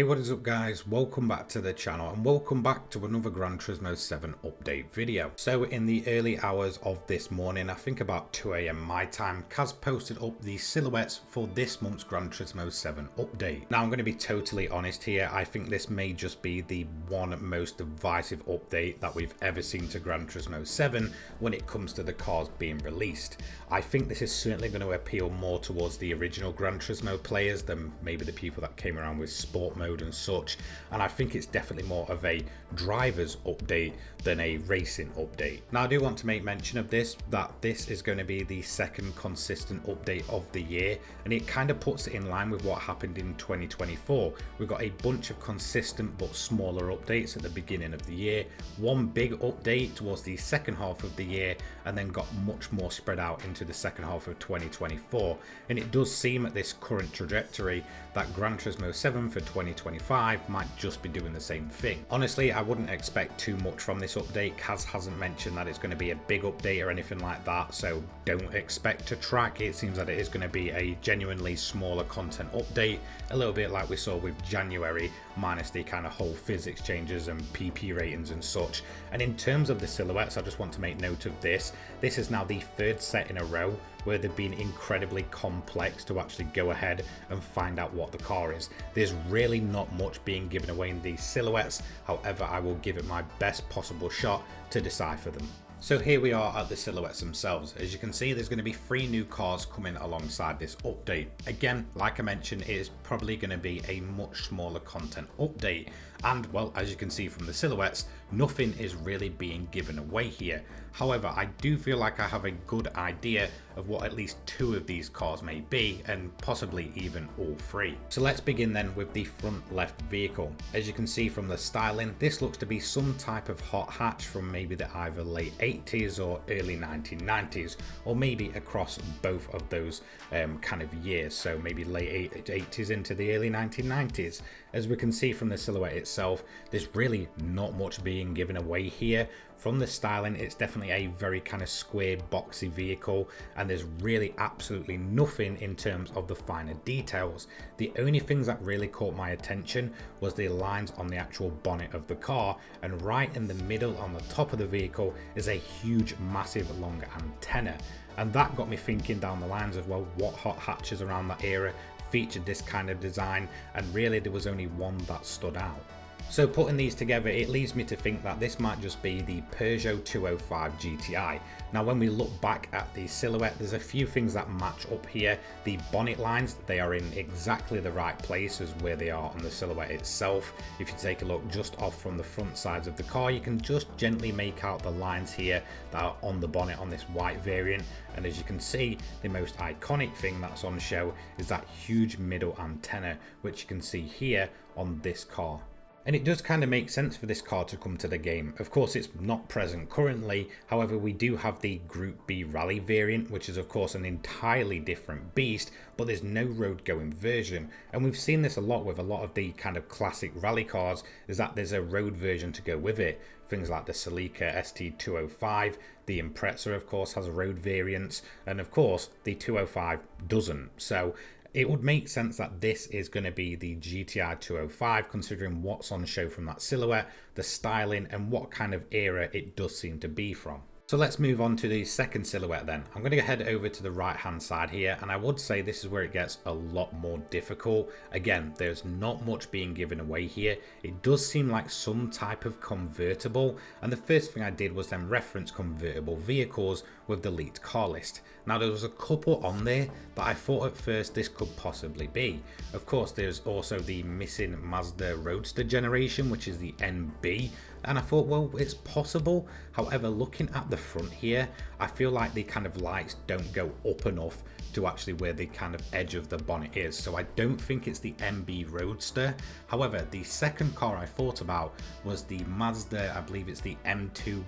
Hey, what is up guys, welcome back to the channel and welcome back to another Gran Turismo 7 update video. So in the early hours of this morning, I think about 2 AM my time, Kaz posted up the silhouettes for this month's Gran Turismo 7 update. Now I'm going to be totally honest here, I think this may just be the one most divisive update that we've ever seen to Gran Turismo 7 when it comes to the cars being released. I think this is certainly going to appeal more towards the original Gran Turismo players than maybe the people that came around with sport mode and such, and I think it's definitely more of a driver's update than a racing update. Now I do want to make mention of this, that this is going to be the second consistent update of the year, and it kind of puts it in line with what happened in 2024. We've got a bunch of consistent but smaller updates at the beginning of the year, one big update towards the second half of the year, and then got much more spread out into the second half of 2024. And it does seem at this current trajectory that Gran Turismo 7 for 2025 might just be doing the same thing. Honestly, I wouldn't expect too much from this update. Kaz hasn't mentioned that it's going to be a big update or anything like that, so don't expect to track. It seems that it is going to be a genuinely smaller content update, a little bit like we saw with January, minus the kind of whole physics changes and PP ratings and such. And in terms of the silhouettes, I just want to make note of this. This is now the third set in a row where they've been incredibly complex to actually go ahead and find out what the car is. There's really not much being given away in these silhouettes, however I will give it my best possible shot to decipher them. So here we are at the silhouettes themselves. As you can see, there's going to be 3 new cars coming alongside this update. Again, like I mentioned, it is probably going to be a much smaller content update. And well, as you can see from the silhouettes, nothing is really being given away here. However, I do feel like I have a good idea of what at least 2 of these cars may be, and possibly even all 3. So let's begin then with the front left vehicle. As you can see from the styling, this looks to be some type of hot hatch from maybe the either late 80s or early 1990s, or maybe across both of those kind of years, so maybe late 80s into the early 1990s. As we can see from the silhouette itself, there's really not much being given away here. From the styling, it's definitely a very kind of square, boxy vehicle, and there's really absolutely nothing in terms of the finer details. The only things that really caught my attention was the lines on the actual bonnet of the car, and right in the middle on the top of the vehicle is a huge, massive, long antenna. And that got me thinking down the lines of, well, what hot hatches around that era featured this kind of design, and really there was only one that stood out. So putting these together, it leads me to think that this might just be the Peugeot 205 GTI. Now when we look back at the silhouette, there's a few things that match up here. The bonnet lines, they are in exactly the right place as where they are on the silhouette itself. If you take a look just off from the front sides of the car, you can just gently make out the lines here that are on the bonnet on this white variant. And as you can see, the most iconic thing that's on show is that huge middle antenna, which you can see here on this car. And it does kind of make sense for this car to come to the game. Of course, it's not present currently. However, we do have the Group B Rally variant, which is of course an entirely different beast, but there's no road going version. And we've seen this a lot with a lot of the kind of classic rally cars, is that there's a road version to go with it. Things like the Celica ST205, the Impreza of course has road variants, and of course the 205 doesn't. So it would make sense that this is going to be the GTI 205, considering what's on show from that silhouette, the styling, and what kind of era it does seem to be from. So let's move on to the second silhouette then. I'm going to head over to the right hand side here, and I would say this is where it gets a lot more difficult. Again, there's not much being given away here. It does seem like some type of convertible, and the first thing I did was then reference convertible vehicles with the leaked car list. Now there was a couple on there that I thought at first this could possibly be. Of course, there's also the missing Mazda Roadster generation, which is the NB, and I thought, well, it's possible. However, looking at the front here, I feel like the kind of lights don't go up enough to actually where the kind of edge of the bonnet is, so I don't think it's the NB Roadster. However, the second car I thought about was the Mazda, I believe it's the M2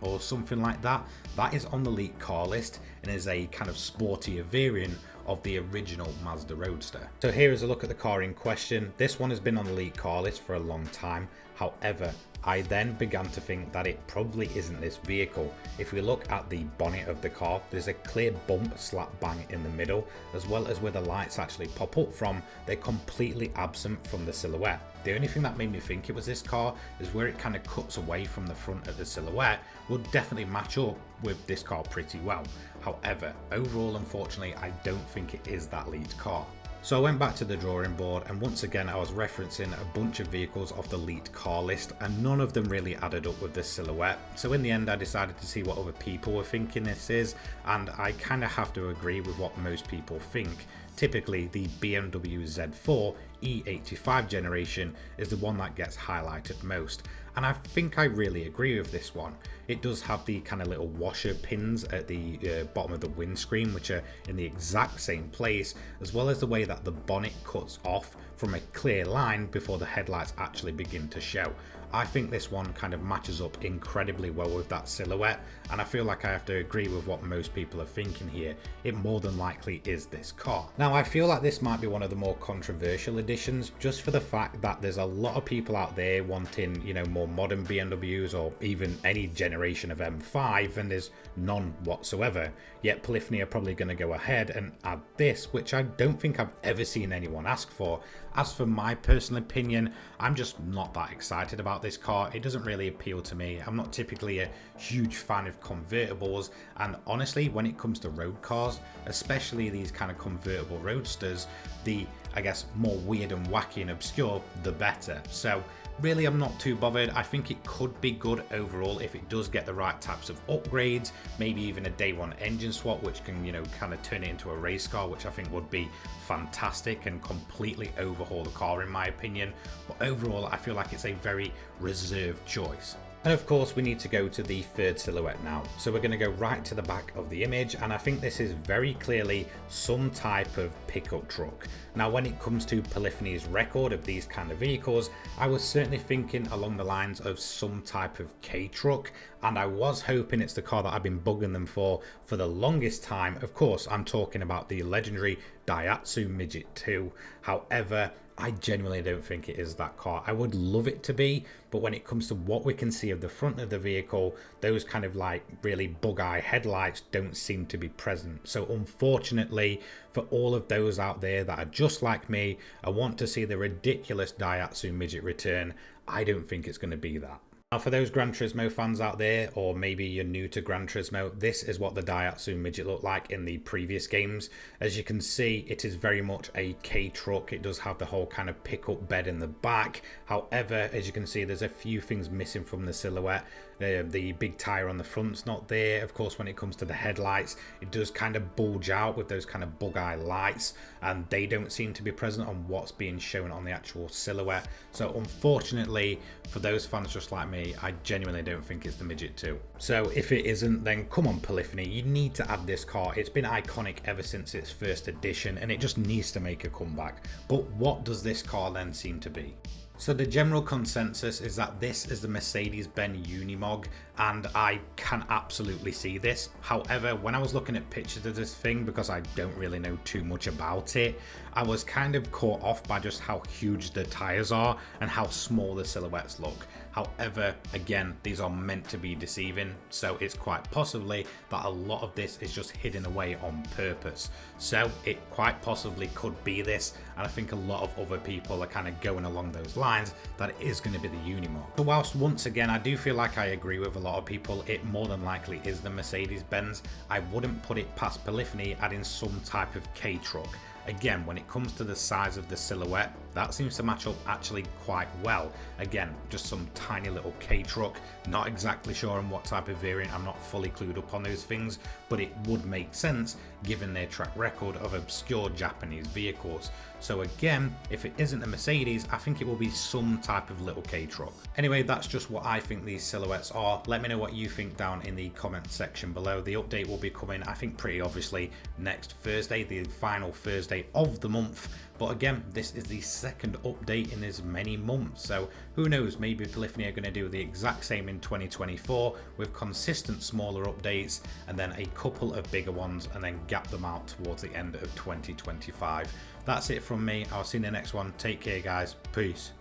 or something like that. That is on the leaked car list and is a kind of sportier variant of the original Mazda Roadster. So here is a look at the car in question. This one has been on the leaked car list for a long time. However, I then began to think that it probably isn't this vehicle. If we look at the bonnet of the car, there's a clear bump slap bang in the middle, as well as where the lights actually pop up from, they're completely absent from the silhouette. The only thing that made me think it was this car is where it kind of cuts away from the front of the silhouette would definitely match up with this car pretty well. However, overall, unfortunately, I don't think it is that leaked car. So I went back to the drawing board, and once again I was referencing a bunch of vehicles off the leaked car list, and none of them really added up with the silhouette. So in the end I decided to see what other people were thinking this is, and I kind of have to agree with what most people think. Typically the BMW Z4 E85 generation is the one that gets highlighted most, and I think I really agree with this one. It does have the kind of little washer pins at the bottom of the windscreen, which are in the exact same place, as well as the way that the bonnet cuts off from a clear line before the headlights actually begin to show. I think this one kind of matches up incredibly well with that silhouette, and I feel like I have to agree with what most people are thinking here. It more than likely is this car. Now I feel like this might be one of the more controversial editions, just for the fact that there's a lot of people out there wanting, you know, more modern BMWs or even any generation of M5, and there's none whatsoever. Yet Polyphony are probably going to go ahead and add this, which I don't think I've ever seen anyone ask for. As for my personal opinion, I'm just not that excited about this car. It doesn't really appeal to me. I'm not typically a huge fan of convertibles, and honestly, when it comes to road cars, especially these kind of convertible roadsters, the, I guess, more weird and wacky and obscure, the better. So really, I'm not too bothered. I think it could be good overall if it does get the right types of upgrades, maybe even a day one engine swap, which can, you know, kind of turn it into a race car, which I think would be fantastic and completely overhaul the car in my opinion. But overall, I feel like it's a very reserved choice. And of course we need to go to the third silhouette now. So we're going to go right to the back of the image, and I think this is very clearly some type of pickup truck. Now when it comes to Polyphony's record of these kind of vehicles, I was certainly thinking along the lines of some type of K-truck, and I was hoping it's the car that I've been bugging them for the longest time. Of course I'm talking about the legendary Daihatsu Midget 2. However, I genuinely don't think it is that car. I would love it to be, but when it comes to what we can see of the front of the vehicle, those kind of like really bug-eye headlights don't seem to be present. So unfortunately, for all of those out there that are just like me, I want to see the ridiculous Daihatsu Midget return. I don't think it's going to be that. Now for those Gran Turismo fans out there, or maybe you're new to Gran Turismo, this is what the Daihatsu Midget looked like in the previous games. As you can see, it is very much a K-truck. It does have the whole kind of pickup bed in the back. However, as you can see, there's a few things missing from the silhouette. The big tyre on the front's not there. Of course, when it comes to the headlights, it does kind of bulge out with those kind of bug-eye lights, and they don't seem to be present on what's being shown on the actual silhouette. So unfortunately, for those fans just like me, I genuinely don't think it's the Midget 2. So if it isn't, then come on Polyphony, you need to add this car. It's been iconic ever since its first edition, and it just needs to make a comeback. But what does this car then seem to be? So the general consensus is that this is the Mercedes-Benz Unimog, and I can absolutely see this. However, when I was looking at pictures of this thing, because I don't really know too much about it, I was kind of caught off by just how huge the tires are and how small the silhouettes look. However, again, these are meant to be deceiving, so it's quite possibly that a lot of this is just hidden away on purpose. So it quite possibly could be this, and I think a lot of other people are kind of going along those lines that it is going to be the Unimog. So whilst once again I do feel like I agree with a lot of people, it more than likely is the Mercedes-Benz, I wouldn't put it past Polyphony adding some type of K-truck. Again, when it comes to the size of the silhouette, that seems to match up actually quite well. Again, just some tiny little K-truck, not exactly sure on what type of variant, I'm not fully clued up on those things, but it would make sense given their track record of obscure Japanese vehicles. So again, if it isn't a Mercedes, I think it will be some type of little K-truck. Anyway, that's just what I think these silhouettes are. Let me know what you think down in the comment section below. The update will be coming, I think, pretty obviously next Thursday, the final Thursday of the month. But again, this is the second update in as many months. So who knows, maybe Polyphony are going to do the exact same in 2024 with consistent smaller updates and then a couple of bigger ones and then gap them out towards the end of 2025. That's it from me. I'll see you in the next one. Take care, guys. Peace.